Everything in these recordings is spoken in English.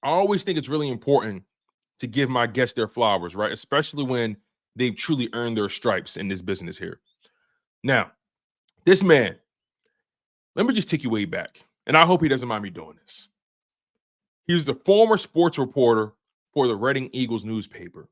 I always think it's really important to give my guests their flowers, right? Especially when they've truly earned their stripes in this business here. Now, this man, let me just take you way back, and I hope he doesn't mind me doing this. He was the former sports reporter for the Reading Eagles newspaper.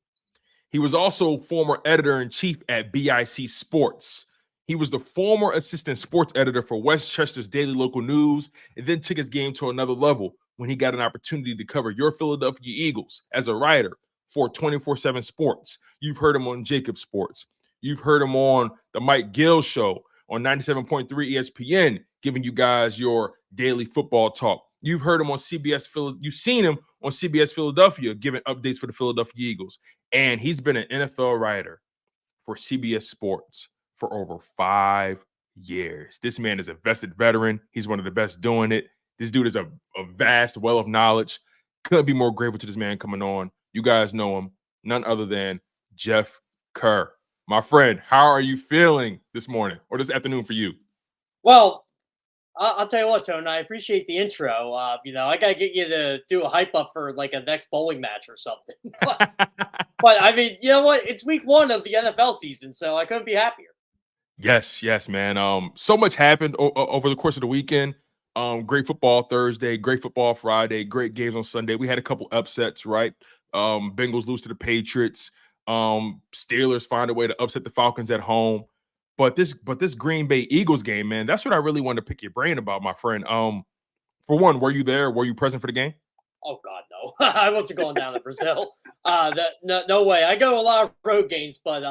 He was also former editor-in-chief at BIC Sports. He was the former assistant sports editor for Westchester's Daily Local News, and then took his game to another level when he got an opportunity to cover your Philadelphia Eagles as a writer for 24/7 Sports. You've heard him on Jacob Sports. You've heard him on the Mike Gill Show on 97.3 ESPN, giving you guys your daily football talk. You've heard him on CBS Philly. You've seen him on CBS Philadelphia giving updates for the Philadelphia Eagles. And he's been an NFL writer for CBS Sports for over 5 years. This man is a vested veteran. He's one of the best doing it. This dude is a vast well of knowledge. Couldn't be more grateful to this man coming on. You guys know him. None other than Jeff Kerr. My friend, how are you feeling this morning or this afternoon for you? Well, I'll tell you what, Tone. I appreciate the intro. I gotta get you to do a hype up for like a next bowling match or something. But I mean, you know what? It's week 1 of the NFL season, so I couldn't be happier. Yes, man. So much happened over the course of the weekend. Great football Thursday, great football Friday, great games on Sunday. We had a couple upsets, right? Bengals lose to the Patriots. Steelers find a way to upset the Falcons at home. But this Green Bay Eagles game, man, that's what I really wanted to pick your brain about, my friend. For one, were you there? Were you present for the game? Oh God, no! I wasn't going down to Brazil. No way. I go a lot of road games, but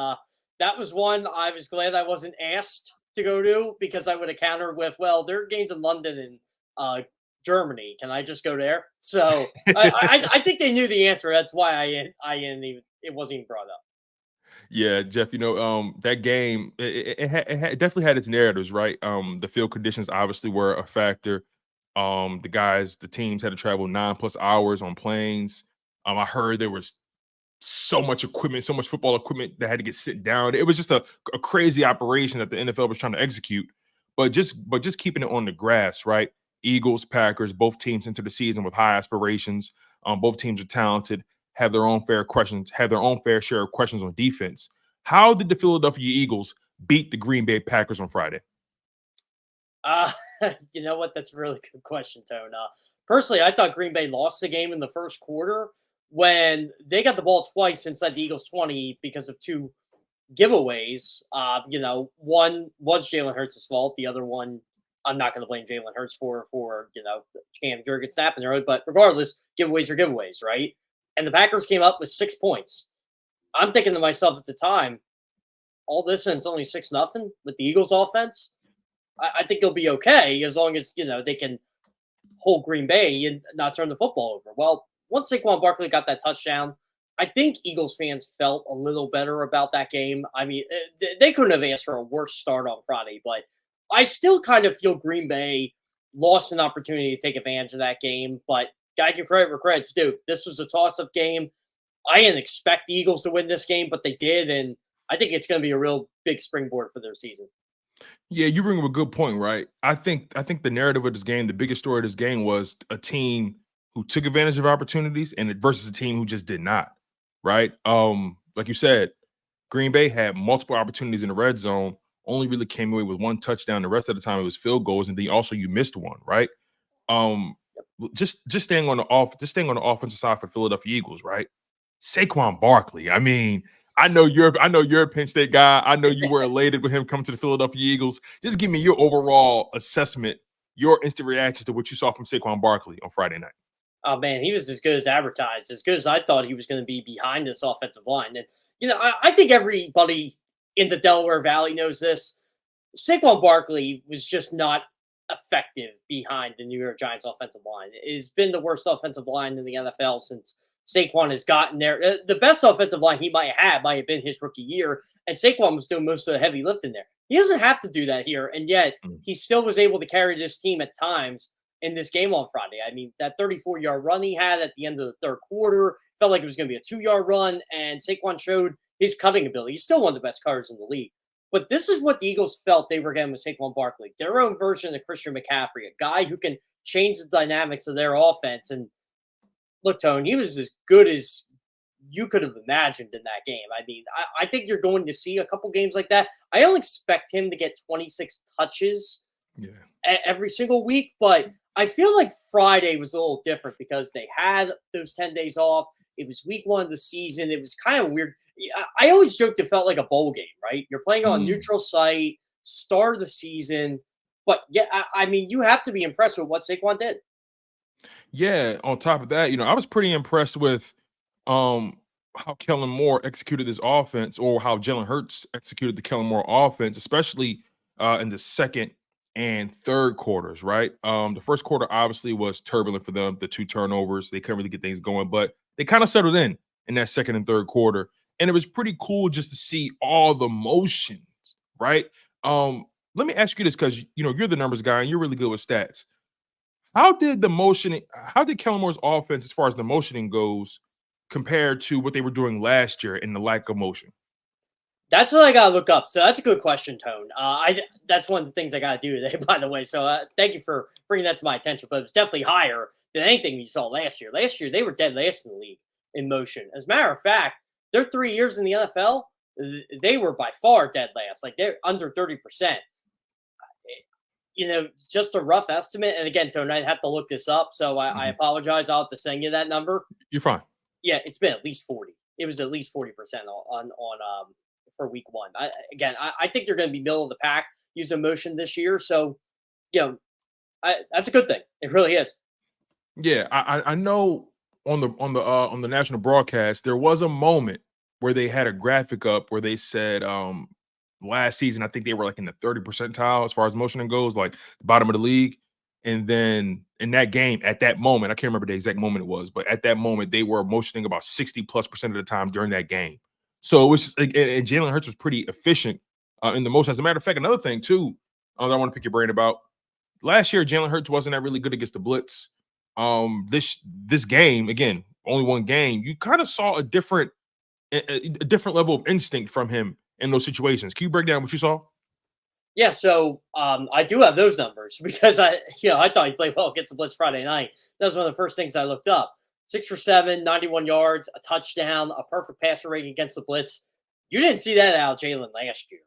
that was one I was glad I wasn't asked to go to because I would have countered with, "Well, there are games in London and Germany. Can I just go there?" So I think they knew the answer. That's why I didn't even. It wasn't even brought up. Yeah, Jeff, that game, it definitely had its narratives, right? The field conditions obviously were a factor. The teams had to travel 9+ hours on planes. I heard there was so much equipment, so much football equipment that had to get sit down. It was just a crazy operation that the NFL was trying to execute. But just keeping it on the grass, right? Eagles, Packers, both teams enter the season with high aspirations. Both teams are talented, have their own fair share of questions on defense. How did the Philadelphia Eagles beat the Green Bay Packers on Friday? Uh, you know what? That's a really good question, Tone. Personally, I thought Green Bay lost the game in the first quarter when they got the ball twice inside the Eagles 20 because of 2 giveaways. One was Jalen Hurts' fault. The other one, I'm not going to blame Jalen Hurts for Cam Jurgens snapping the road. But regardless, giveaways are giveaways, right? And the Packers came up with 6 points. I'm thinking to myself at the time, all this and it's only 6-0 with the Eagles offense. I think they'll be okay as long as they can hold Green Bay and not turn the football over. Well, once Saquon Barkley got that touchdown, I think Eagles fans felt a little better about that game. I mean, they couldn't have asked for a worse start on Friday, but I still kind of feel Green Bay lost an opportunity to take advantage of that game. But gotta give credit where credit's due. This was a toss-up game. I didn't expect the Eagles to win this game, but they did, and I think it's going to be a real big springboard for their season. Yeah, you bring up a good point, right? I think the narrative of this game, the biggest story of this game was a team who took advantage of opportunities and versus a team who just did not, right? Like you said, Green Bay had multiple opportunities in the red zone, only really came away with 1 touchdown. The rest of the time it was field goals, and then also you missed one, right? Um, just staying on the offensive side for Philadelphia Eagles, right? Saquon Barkley. I mean, I know you're a Penn State guy. I know you were elated with him coming to the Philadelphia Eagles. Just give me your overall assessment, your instant reactions to what you saw from Saquon Barkley on Friday night. Oh man, he was as good as advertised, as good as I thought he was going to be behind this offensive line. And I think everybody in the Delaware Valley knows this. Saquon Barkley was just not effective behind the New York Giants offensive line. It's been the worst offensive line in the NFL since Saquon has gotten there. The best offensive line he might have been his rookie year, and Saquon was doing most of the heavy lifting there. He doesn't have to do that here, and yet he still was able to carry this team at times in this game on Friday. I mean, that 34-yard run he had at the end of the third quarter felt like it was going to be a 2-yard run, and Saquon showed his cutting ability. He's still one of the best cutters in the league. But this is what the Eagles felt they were getting with Saquon Barkley, their own version of Christian McCaffrey, a guy who can change the dynamics of their offense. And Look, Tone, he was as good as you could have imagined in that game. I mean, I think you're going to see a couple games like that. I don't expect him to get 26 touches Yeah. every single week, but I feel like Friday was a little different because they had those 10 days off. It was week one of the season. It was kind of weird. I always joked it felt like a bowl game, right? You're playing on a neutral site, start of the season. But yeah, I mean, you have to be impressed with what Saquon did. Yeah. On top of that, I was pretty impressed with how Kellen Moore executed this offense, or how Jalen Hurts executed the Kellen Moore offense, especially in the second and third quarters, right? The first quarter obviously was turbulent for them, the 2 turnovers. They couldn't really get things going, but they kind of settled in that second and third quarter. And it was pretty cool just to see all the motions, right? Let me ask you this, because you're the numbers guy and you're really good with stats. How did Kellen Moore's offense, as far as the motioning goes, compared to what they were doing last year in the lack of motion? That's what I gotta look up. So that's a good question, Tone. That's one of the things I gotta do today, by the way. So thank you for bringing that to my attention. But it's definitely higher than anything you saw last year. Last year they were dead last in the league in motion. As a matter of fact, their 3 years in the NFL, they were by far dead last. Like they're under 30%. Just a rough estimate. And again, Tone, I'd have to look this up. So I apologize. I'll have to send you that number. You're fine. Yeah, it's been at least 40. It was at least 40% on for week one. I think you're going to be middle of the pack using motion this year. So, that's a good thing. It really is. Yeah, I know on the national broadcast there was a moment where they had a graphic up where they said last season I think they were like in the 30 percentile as far as motioning goes, like the bottom of the league. And then in that game, at that moment, I can't remember the exact moment it was, but at that moment they were motioning about 60+% of the time during that game. So it was just, and Jalen Hurts was pretty efficient in the motion. As a matter of fact, another thing too that I want to pick your brain about. Last year, Jalen Hurts wasn't that really good against the blitz. This game, again, only one game, you kind of saw a different level of instinct from him in those situations. Can you break down what you saw? Yeah, so I do have those numbers because I thought he played well against the blitz Friday night. That was one of the first things I looked up. 6 for 7, 91 yards, a touchdown, a perfect passer rating against the blitz. You didn't see that out of Jalen last year.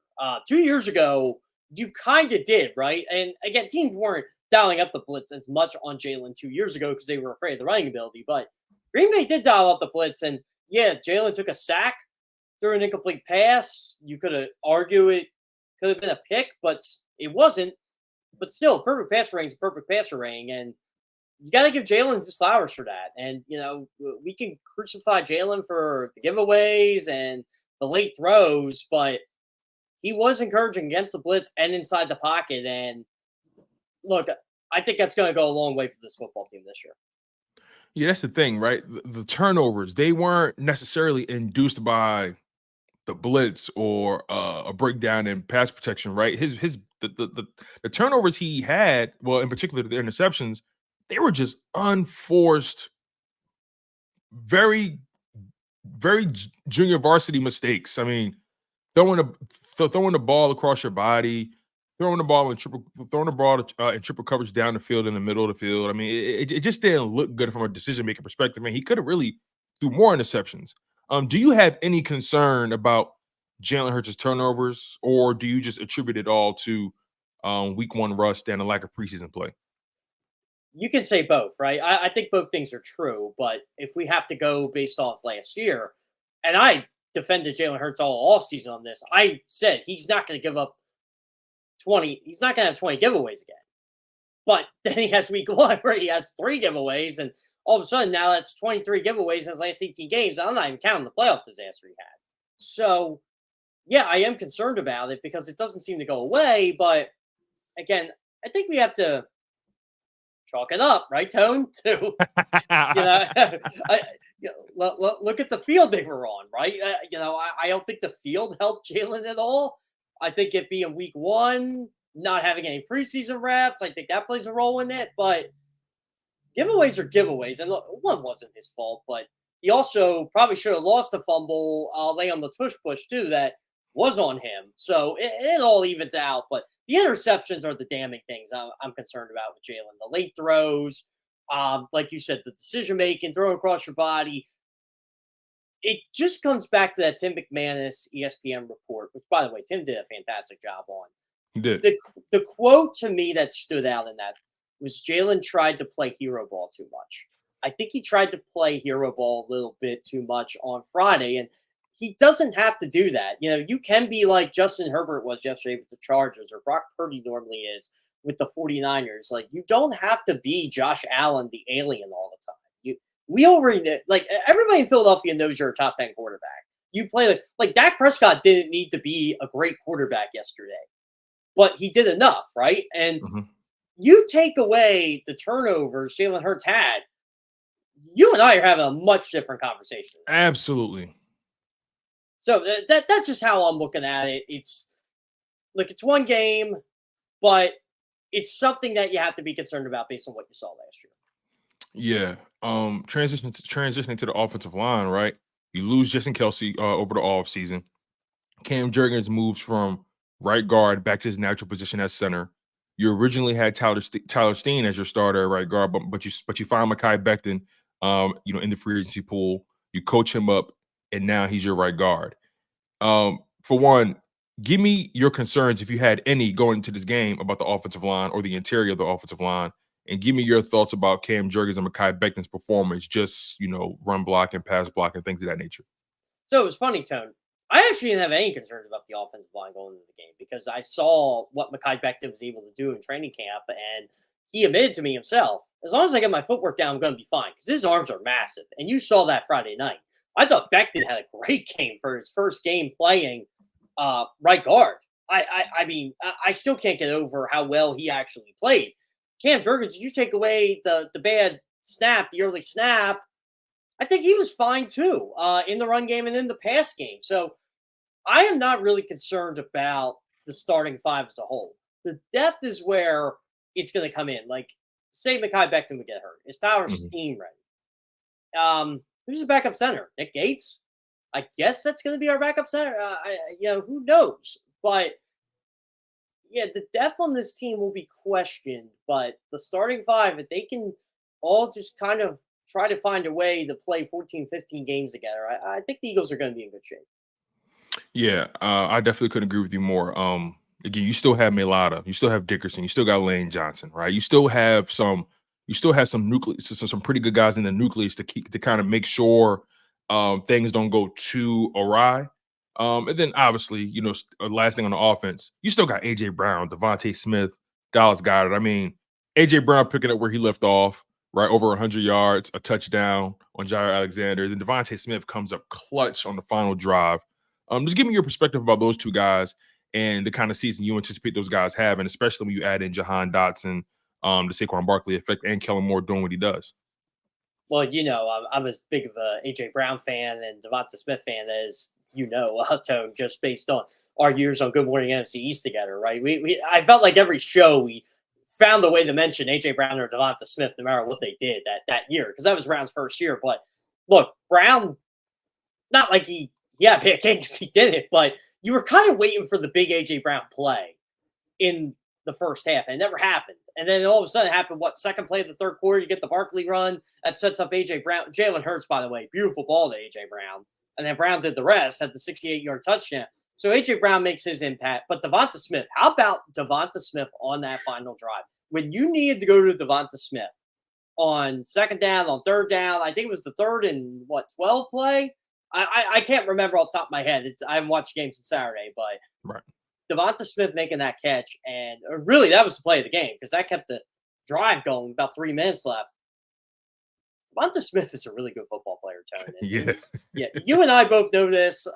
2 years ago, you kind of did, right? And again, teams weren't dialing up the blitz as much on Jalen 2 years ago because they were afraid of the running ability. But Green Bay did dial up the blitz, and yeah, Jalen took a sack, threw an incomplete pass. You could have argued it could have been a pick, but it wasn't. But still, perfect passer rating is perfect passer rating, and you got to give Jalen his flowers for that. And we can crucify Jalen for the giveaways and the late throws, but he was encouraging against the blitz and inside the pocket. And look, I think that's going to go a long way for this football team this year. Yeah, that's the thing, right? The turnovers, they weren't necessarily induced by the blitz or a breakdown in pass protection, right? The turnovers he had, well, in particular the interceptions, they were just unforced, very, very junior varsity mistakes. I mean, throwing the ball across your body, throwing the ball in triple coverage down the field in the middle of the field. I mean, it just didn't look good from a decision making perspective. Man, he could have really threw more interceptions. Do you have any concern about Jalen Hurts' turnovers, or do you just attribute it all to week one rust and a lack of preseason play? You can say both, right? I think both things are true, but if we have to go based off last year, and I defended Jalen Hurts all offseason on this, I said he's not going to give up 20. He's not going to have 20 giveaways again. But then he has week one where he has 3 giveaways, and all of a sudden now that's 23 giveaways in his last 18 games. I'm not even counting the playoff disaster he had. So, yeah, I am concerned about it because it doesn't seem to go away. But again, I think we have to chalk it up, right, Tone? To look at the field they were on, right? I don't think the field helped Jalen at all. I think it being week one, not having any preseason reps, I think that plays a role in it. But giveaways are giveaways, and look, one wasn't his fault, but he also probably should have lost the fumble lay on the tush push too. That was on him, so it all evens out. But the interceptions are the damning things I'm concerned about with Jalen. The late throws, Like you said, the decision making, throwing across your body. It just comes back to that Tim McManus ESPN report, which, by the way, Tim did a fantastic job on. He did. The quote to me that stood out in that was Jalen tried to play hero ball too much. I think he tried to play hero ball a little bit too much on Friday, and he doesn't have to do that. You can be like Justin Herbert was yesterday with the Chargers, or Brock Purdy normally is with the 49ers. Like, you don't have to be Josh Allen, the alien, all the time. We already like everybody in Philadelphia knows you're a top 10 quarterback. You play like Dak Prescott didn't need to be a great quarterback yesterday, but he did enough, right? And you take away the turnovers Jalen Hurts had, you and I are having a much different conversation. Absolutely. So that's just how I'm looking at it. It's one game, but it's something that you have to be concerned about based on what you saw last year. Yeah. Transitioning to the offensive line, right? You lose Jason Kelsey over the offseason. Cam Jurgens moves from right guard back to his natural position as center. You originally had Tyler Steen as your starter at right guard, but you find Mekhi Becton, in the free agency pool. You coach him up, and now he's your right guard. For one, give me your concerns, if you had any, going into this game about the offensive line or the interior of the offensive line, and give me your thoughts about Cam Jurgens and Mekhi Becton's performance, just, run block and pass block and things of that nature. So it was funny, Tone. I actually didn't have any concerns about the offensive line going into the game because I saw what Mekhi Becton was able to do in training camp, and he admitted to me himself, as long as I get my footwork down, I'm going to be fine, because his arms are massive, and you saw that Friday night. I thought Becton had a great game for his first game playing right guard. I mean, I still can't get over how well he actually played. Cam Jurgens, you take away the bad snap, the early snap, I think he was fine too in the run game and in the pass game. So I am not really concerned about the starting five as a whole. The depth is where it's going to come in. Like, say Mekhi Becton would get hurt. Is Tyler Steen ready? Who's the backup center? Nick Gates? I guess that's going to be our backup center. Who knows? But yeah, the depth on this team will be questioned. But the starting five, if they can all just kind of try to find a way to play 14, 15 games together, I think the Eagles are going to be in good shape. Yeah, I definitely couldn't agree with you more. Again, you still have Mailata, you still have Dickerson, you still got Lane Johnson, right? You still have some nucleus, some pretty good guys in the nucleus to kind of make sure things don't go too awry. And then obviously, last thing on the offense, you still got AJ Brown, Devontae Smith, Dallas Goedert. I mean, AJ Brown picking up where he left off, right? Over 100 yards, a touchdown on Jair Alexander. Then Devontae Smith comes up clutch on the final drive. Just give me your perspective about those two guys and the kind of season you anticipate those guys having, especially when you add in Jahan Dotson, the Saquon Barkley effect, and Kellen Moore doing what he does. Well, I'm as big of a AJ Brown fan and Devonta Smith fan as Tone, just based on our years on Good Morning NFC East together, right? I felt like every show we found a way to mention AJ Brown or Devonta Smith, no matter what they did that year, because that was Brown's first year. But look, Brown, not like he bad game because he did it, but you were kind of waiting for the big AJ Brown play in the first half, and it never happened. And then all of a sudden it happened, second play of the third quarter, you get the Barkley run, that sets up AJ Brown. Jalen Hurts, by the way, beautiful ball to AJ Brown. And then Brown did the rest, had the 68-yard touchdown. So AJ Brown makes his impact. But Devonta Smith, how about Devonta Smith on that final drive? When you needed to go to Devonta Smith on second down, on third down, I think it was the third and 12 play? I can't remember off the top of my head. I haven't watched games since Saturday, but right. Devonta Smith making that catch, and really that was the play of the game because that kept the drive going. About 3 minutes left. Devonta Smith is a really good football player, Tone. Yeah. Yeah. You and I both know this.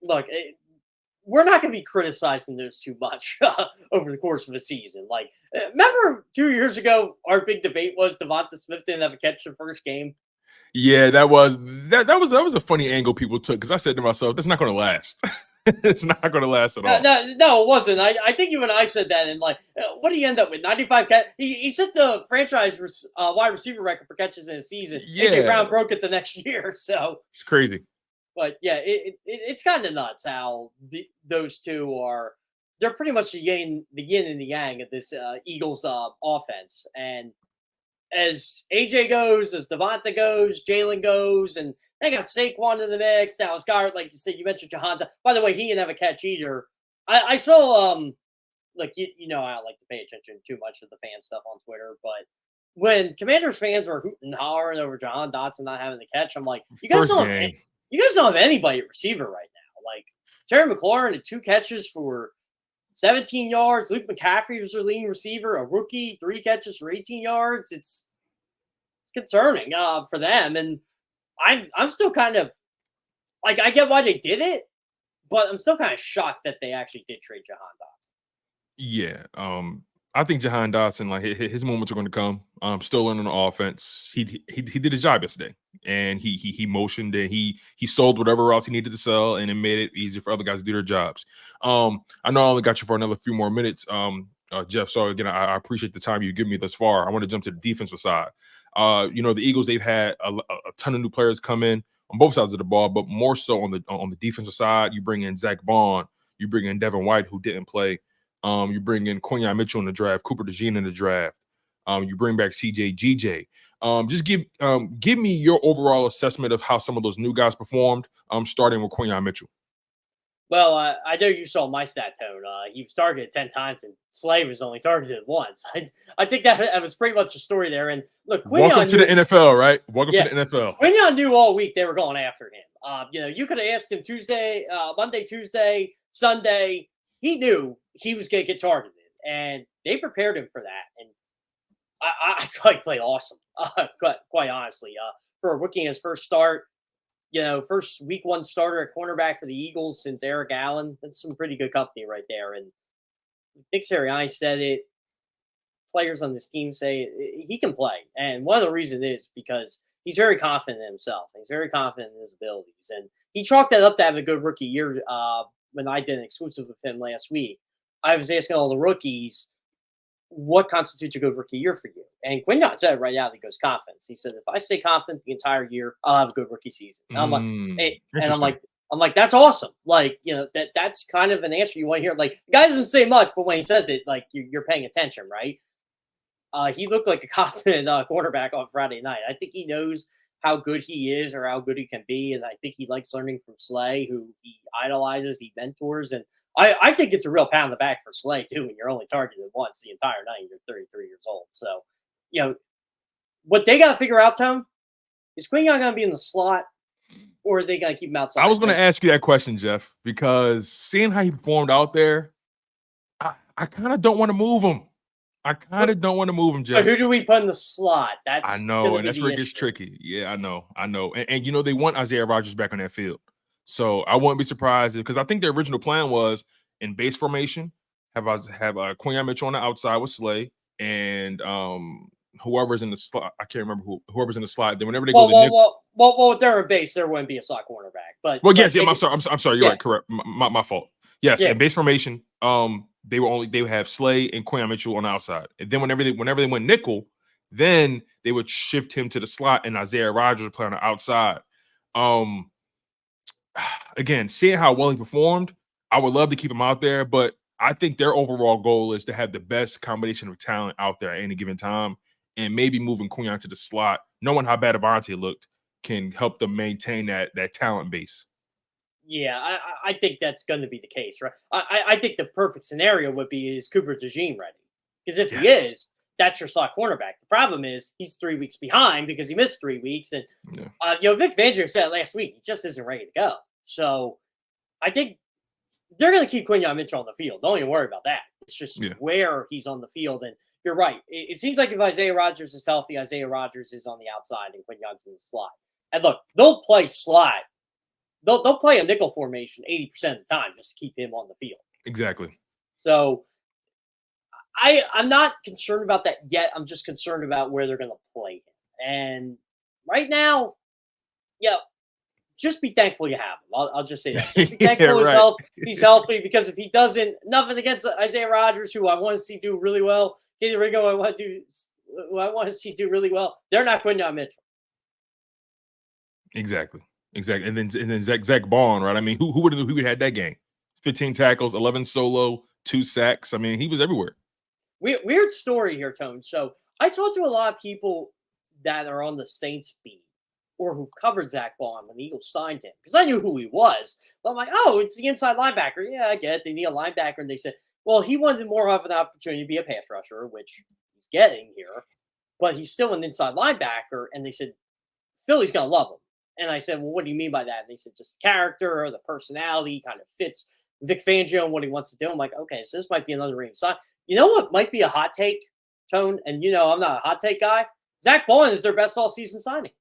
Look, we're not going to be criticizing those too much over the course of a season. Like, remember 2 years ago, our big debate was Devonta Smith didn't have a catch the first game. Yeah, that was a funny angle people took because I said to myself, "That's not going to last. It's not going to last at all." No, it wasn't. I think you and I said that, and what did he end up with? 95 catch. He set the franchise wide receiver record for catches in a season. Yeah. AJ Brown broke it the next year, so it's crazy. But yeah, it's kind of nuts how those two are. they're pretty much the yin and the yang of this Eagles offense. And as AJ goes, as Devonta goes, Jalen goes, and they got Saquon in the mix. Now, Scott, like you said, you mentioned Jahan. By the way, he didn't have a catch either. I saw, like, you know, I don't like to pay attention too much to the fan stuff on Twitter, but when Commanders fans were hooting and hollering over Jahan Dotson not having the catch, I'm like, you guys don't have anybody at receiver right now. Like, Terry McLaurin had 2 catches for 17 yards. Luke McCaffrey was their leading receiver, a rookie, 3 catches for 18 yards. It's concerning for them. And I'm still kind of like, I get why they did it, but I'm still kind of shocked that they actually did trade Jahan Dotson. Yeah. I think Jahan Dotson, like his moments are going to come. Still learning the offense. He did his job yesterday, and he motioned and he sold whatever else he needed to sell, and it made it easier for other guys to do their jobs. I know I only got you for another few more minutes, Jeff. So again, I appreciate the time you give me thus far. I want to jump to the defensive side. You know, the Eagles, they've had a ton of new players come in on both sides of the ball, but more so on the defensive side. You bring in Zach Bond, you bring in Devin White, who didn't play. You bring in Quinyon Mitchell in the draft, Cooper DeJean in the draft. You bring back CJ GJ. Just give me your overall assessment of how some of those new guys performed, starting with Quinyon Mitchell. Well, I know you saw my stat tone. He was targeted 10 times, and Slay was only targeted once. I think that was pretty much the story there. And look, Quinyon welcome to the NFL, right? Welcome to the NFL. Quinyon knew all week they were going after him. You know, you could have asked him Monday, Tuesday, Sunday. He knew he was going to get targeted, and they prepared him for that. And I thought he played awesome, quite honestly. For a rookie in his first start, you know, first week 1 starter at cornerback for the Eagles since Eric Allen. That's some pretty good company right there. And Nick Sirianni said it. Players on this team say he can play. And one of the reasons is because he's very confident in himself. He's very confident in his abilities. And he chalked that up to have a good rookie year when I did an exclusive with him last week. I was asking all the rookies, what constitutes a good rookie year for you? And Quinyon said right out, he goes confidence. He said, if I stay confident the entire year, I'll have a good rookie season. And I'm like, hey, and I'm like, that's awesome. Like, you know, that's kind of an answer you want to hear. Like, the guy doesn't say much, but when he says it, like, you're paying attention, right? He looked like a confident quarterback on Friday night. I think he knows how good he is or how good he can be, and I think he likes learning from Slay, who he idolizes, he mentors, and I think it's a real pat on the back for Slay, too, when you're only targeted once the entire night and you're 33 years old. So, you know, what they got to figure out, Tone, is Quinyon going to be in the slot, or are they going to keep him outside? I was going to ask you that question, Jeff, because seeing how he performed out there, I kind of don't want to move him. I kind of don't want to move him, Jeff. But who do we put in the slot? I know, and that's where it gets tricky. Yeah, I know. And you know, they want Isaiah Rodgers back on that field. So I wouldn't be surprised because I think the original plan was in base formation, have Quinyon Mitchell on the outside with Slay and whoever's in the slot. I can't remember whoever's in the slot. Then whenever they go with their base, there wouldn't be a slot cornerback. But yes, I'm sorry. You're right. Correct. My fault. Yes, in base formation, they would have Slay and Quinyon Mitchell on the outside. And then whenever they went nickel, then they would shift him to the slot and Isaiah Rodgers would play on the outside. Again, seeing how well he performed, I would love to keep him out there, but I think their overall goal is to have the best combination of talent out there at any given time, and maybe moving Quinyon to the slot, knowing how bad Avante looked, can help them maintain that talent base. Yeah, I think that's going to be the case, right? I think the perfect scenario would be is Cooper DeJean ready? Because if he is, that's your slot cornerback. The problem is he's 3 weeks behind because he missed 3 weeks. And, you know, Vic Fangio said last week, he just isn't ready to go. So I think they're going to keep Quinyon Mitchell on the field. Don't even worry about that. It's just where he's on the field. And you're right. It seems like if Isaiah Rodgers is healthy, Isaiah Rodgers is on the outside and Quinyon's in the slot. And look, they'll play slot. They'll play a nickel formation 80% of the time just to keep him on the field. Exactly. So I'm not concerned about that yet. I'm just concerned about where they're going to play him. And right now, just be thankful you have him. I'll just say that. Just be thankful he's healthy, because if he doesn't, nothing against Isaiah Rodgers, who I want to see do really well. Keith Ringo, I want to see do really well. They're not Quinyon Mitchell. Exactly. And then Zach Bond, right? I mean, who would have had that game? 15 tackles, 11 solo, 2 sacks. I mean, he was everywhere. Weird story here, Tone. So I talked to a lot of people that are on the Saints beat or who've covered Zach Bond when the Eagles signed him because I knew who he was. But I'm like, oh, it's the inside linebacker. Yeah, I get it. They need a linebacker. And they said, well, he wanted more of an opportunity to be a pass rusher, which he's getting here, but he's still an inside linebacker. And they said, Philly's going to love him. And I said, well, what do you mean by that? And they said, just the character, the personality kind of fits Vic Fangio and what he wants to do. I'm like, okay, so this might be another ring sign. You know what might be a hot take, Tone? And I'm not a hot take guy. Zach Bond is their best all-season signing.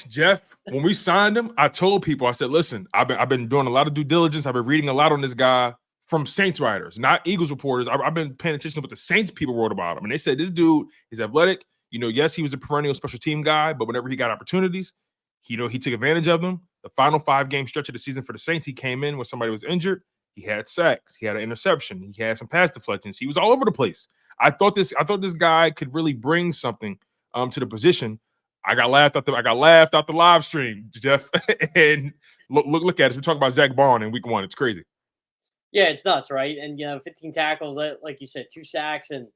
Jeff, when we signed him, I told people, I said, listen, I've been doing a lot of due diligence. I've been reading a lot on this guy from Saints writers, not Eagles reporters. I've been paying attention to what the Saints people wrote about him. And they said, this dude is athletic. Yes, he was a perennial special team guy, but whenever he got opportunities, he took advantage of them. The final 5-game stretch of the season for the Saints, he came in when somebody was injured. He had sacks. He had an interception. He had some pass deflections. He was all over the place. I thought this guy could really bring something to the position. I got laughed out the live stream, Jeff. And look at us. We're talking about Zach Bond in week 1. It's crazy. Yeah, it's nuts, right? And 15 tackles, like you said, 2 sacks, and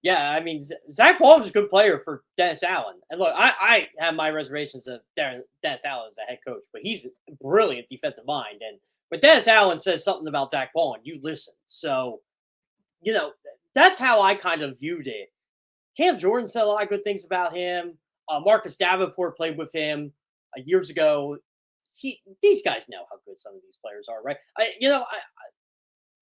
yeah, I mean Zach Bond was a good player for Dennis Allen. And look, I have my reservations of Dennis Allen as the head coach, but he's a brilliant defensive mind. And when Dennis Allen says something about Zach Bond, you listen. So, that's how I kind of viewed it. Cam Jordan said a lot of good things about him. Marcus Davenport played with him years ago. These guys know how good some of these players are, right?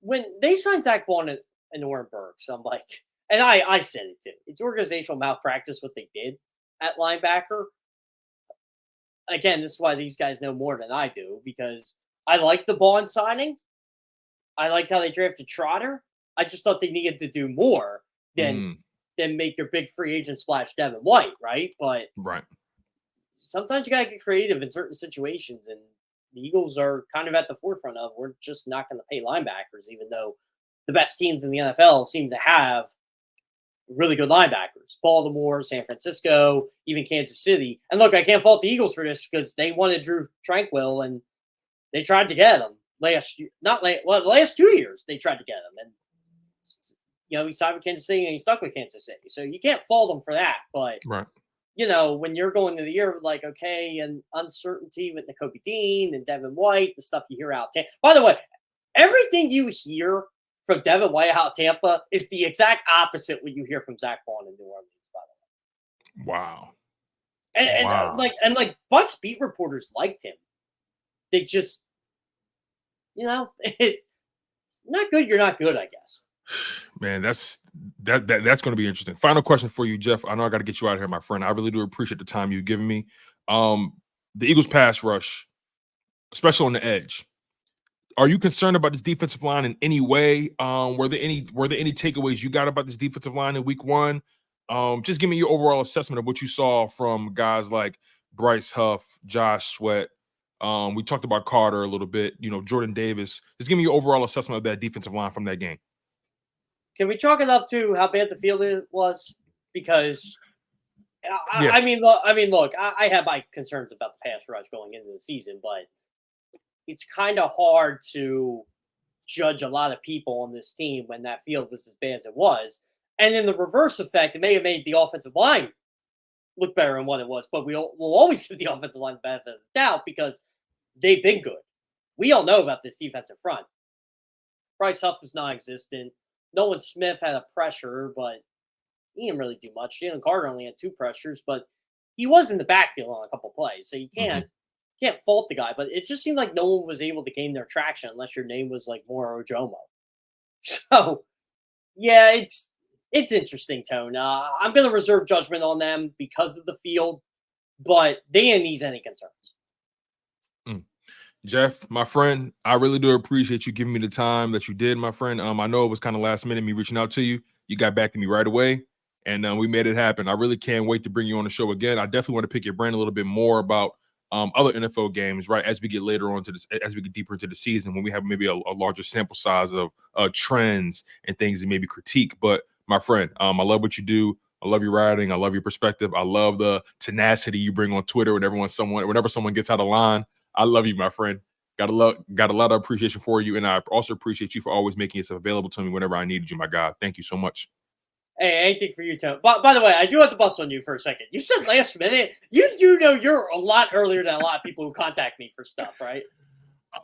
When they signed Zach Bond and Oren Burks, I'm like, and I said it too. It's organizational malpractice what they did at linebacker. Again, this is why these guys know more than I do because I like the Bond signing. I liked how they drafted Trotter. I just thought they needed to do more than make their big free agent splash Devin White, right? But sometimes you got to get creative in certain situations, and the Eagles are kind of at the forefront of we're just not going to pay linebackers, even though the best teams in the NFL seem to have really good linebackers. Baltimore, San Francisco, even Kansas City. And look, I can't fault the Eagles for this because they wanted Drew Tranquill, and they tried to get him last year. The last 2 years they tried to get him. And he signed with Kansas City and he stuck with Kansas City. So you can't fault them for that. But, when you're going into the year like, okay, and uncertainty with Nakobe Dean and Devin White, the stuff you hear out Tampa. By the way, everything you hear from Devin White out Tampa is the exact opposite what you hear from Zach Bond in New Orleans, by the way. Wow. And Bucs beat reporters liked him. They just, not good, you're not good, I guess. Man, that's going to be interesting. Final question for you, Jeff. I know I got to get you out of here, my friend. I really do appreciate the time you've given me. The Eagles pass rush, especially on the edge. Are you concerned about this defensive line in any way? Were there any takeaways you got about this defensive line in week 1? Just give me your overall assessment of what you saw from guys like Bryce, Huff, Josh Sweat. We talked about Carter a little bit, Jordan Davis. Just give me your overall assessment of that defensive line from that game. Can we chalk it up to how bad the field was? Because, Yeah. I mean, look, I have my concerns about the pass rush going into the season, but it's kind of hard to judge a lot of people on this team when that field was as bad as it was. And in the reverse effect, it may have made the offensive line look better than what it was, but we'll always give the offensive line the benefit of the doubt because they've been good. We all know about this defensive front. Bryce Huff was non-existent. Nolan Smith had a pressure, but he didn't really do much. Jalen Carter only had 2 pressures, but he was in the backfield on a couple plays, so you can't fault the guy. But it just seemed like no one was able to gain their traction unless your name was like Moro Ojomo. So, yeah, it's interesting, Tone. I'm going to reserve judgment on them because of the field, but they didn't ease any concerns. Jeff, my friend, I really do appreciate you giving me the time that you did, my friend. I know it was kind of last minute me reaching out to you. You got back to me right away, and we made it happen. I really can't wait to bring you on the show again. I definitely want to pick your brain a little bit more about other NFL games, right, as we get later on to this, as we get deeper into the season, when we have maybe a larger sample size of trends and things and maybe critique. But, my friend, I love what you do. I love your writing. I love your perspective. I love the tenacity you bring on Twitter whenever someone gets out of line. I love you, my friend. got a lot of appreciation for you, and I also appreciate you for always making yourself available to me whenever I needed you, my guy. Thank you so much. Hey, anything for you, Tone. By the way, I do have to bust on you for a second. You said last minute. You do know you're a lot earlier than a lot of people who contact me for stuff, right?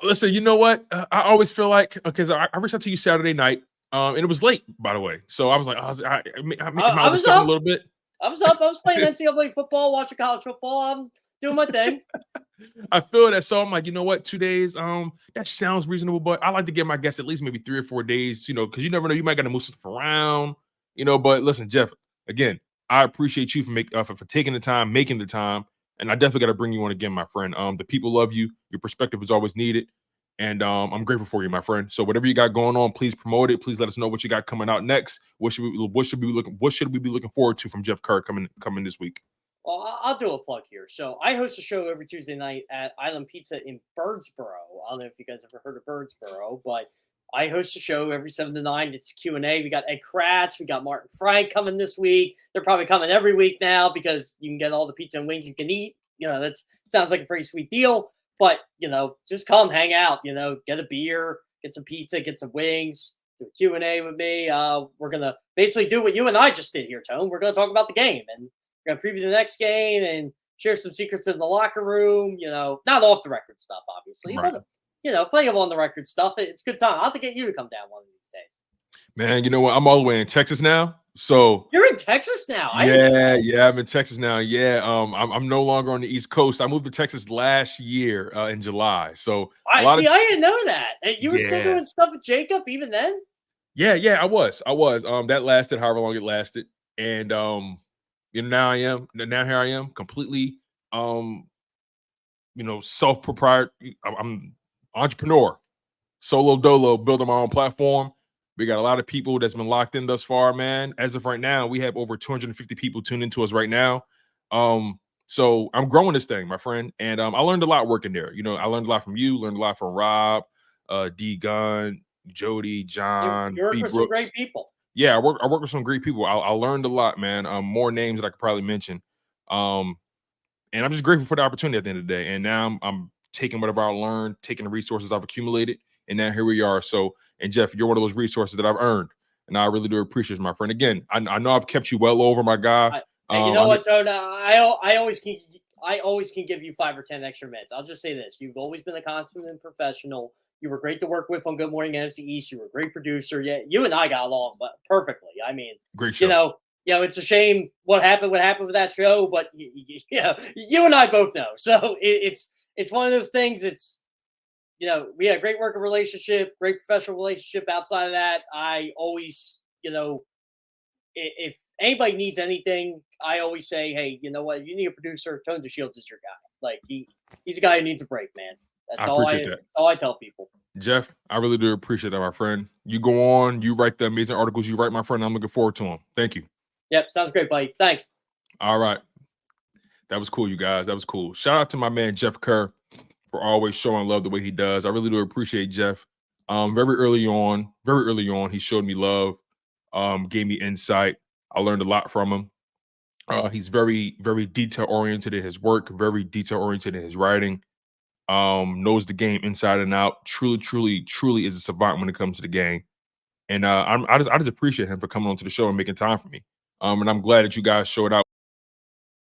Listen, you know what? I always feel like because I reached out to you Saturday night, and it was late, by the way. So I was like, I was overstepping up. a little bit. I was up. I was playing NCAA football, watching college football. I'm doing my thing. I feel that. So I'm like, you know what? 2 days, that sounds reasonable, but I like to give my guests at least maybe 3 or 4 days, because you never know, you might got to move stuff around, But listen, Jeff, again, I appreciate you for taking the time, making the time, and I definitely got to bring you on again, my friend. The people love you. Your perspective is always needed, and I'm grateful for you, my friend. So whatever you got going on, please promote it. Please let us know what you got coming out next. What should we be looking forward to from Jeff Kerr coming this week? Well, I'll do a plug here. So I host a show every Tuesday night at Island Pizza in Birdsboro. I don't know if you guys ever heard of Birdsboro, but I host a show every 7 to 9. It's Q&A. We got Ed Kratz. We got Martin Frank coming this week. They're probably coming every week now because you can get all the pizza and wings you can eat. That sounds like a pretty sweet deal. But, just come hang out, get a beer, get some pizza, get some wings, do a Q&A with me. We're going to basically do what you and I just did here, Tone. We're going to talk about the game, and we're going to preview the next game and share some secrets in the locker room, not off the record stuff, obviously, Right. but, plenty of on the record stuff. It's a good time. I'll have to get you to come down one of these days. Man, you know what? I'm all the way in Texas now. So you're in Texas now? Yeah, I'm in Texas now. Yeah, I'm no longer on the East Coast. I moved to Texas last year in July. So I didn't know that. You were still doing stuff with Jacob even then? Yeah, I was. That lasted however long it lasted, and now here I am completely self-proprietary. I'm entrepreneur, solo dolo, building my own platform. We got a lot of people that's been locked in thus far, man. As of right now, we have over 250 people tuned into us right now. So I'm growing this thing, my friend, and I learned a lot working there. I learned a lot from you, learned a lot from Rob, D Gunn, Jody, John. You work with some great people. Yeah, I work with some great people. I learned a lot, man. More names that I could probably mention. And I'm just grateful for the opportunity at the end of the day. And now I'm taking whatever I learned, taking the resources I've accumulated, and now here we are. So, and Jeff, you're one of those resources that I've earned, and I really do appreciate it, my friend. Again, I know I've kept you well over, my guy. And you know what, Tone? I always can give you 5 or 10 extra minutes. I'll just say this: you've always been a consummate professional. You were great to work with on Good Morning NFC East. You were a great producer. Yeah, you and I got along perfectly. I mean, great show. It's a shame what happened with that show, but you and I both know. So it's one of those things. It's we had a great working relationship, great professional relationship. Outside of that, I always if anybody needs anything, I always say, hey, you know what? You need a producer. Tone DeShields is your guy. Like he's a guy who needs a break, man. That's all I tell people. Jeff, I really do appreciate that, my friend. You go on, you write the amazing articles you write, my friend. I'm looking forward to them. Thank you. Yep, sounds great, buddy. Thanks. All right. That was cool, you guys. That was cool. Shout out to my man, Jeff Kerr, for always showing love the way he does. I really do appreciate Jeff. Very early on, he showed me love, gave me insight. I learned a lot from him. He's very, very detail-oriented in his work, very detail-oriented in his writing, knows the game inside and out, truly is a savant when it comes to the game. And I just appreciate him for coming onto the show and making time for me. And I'm glad that you guys showed out.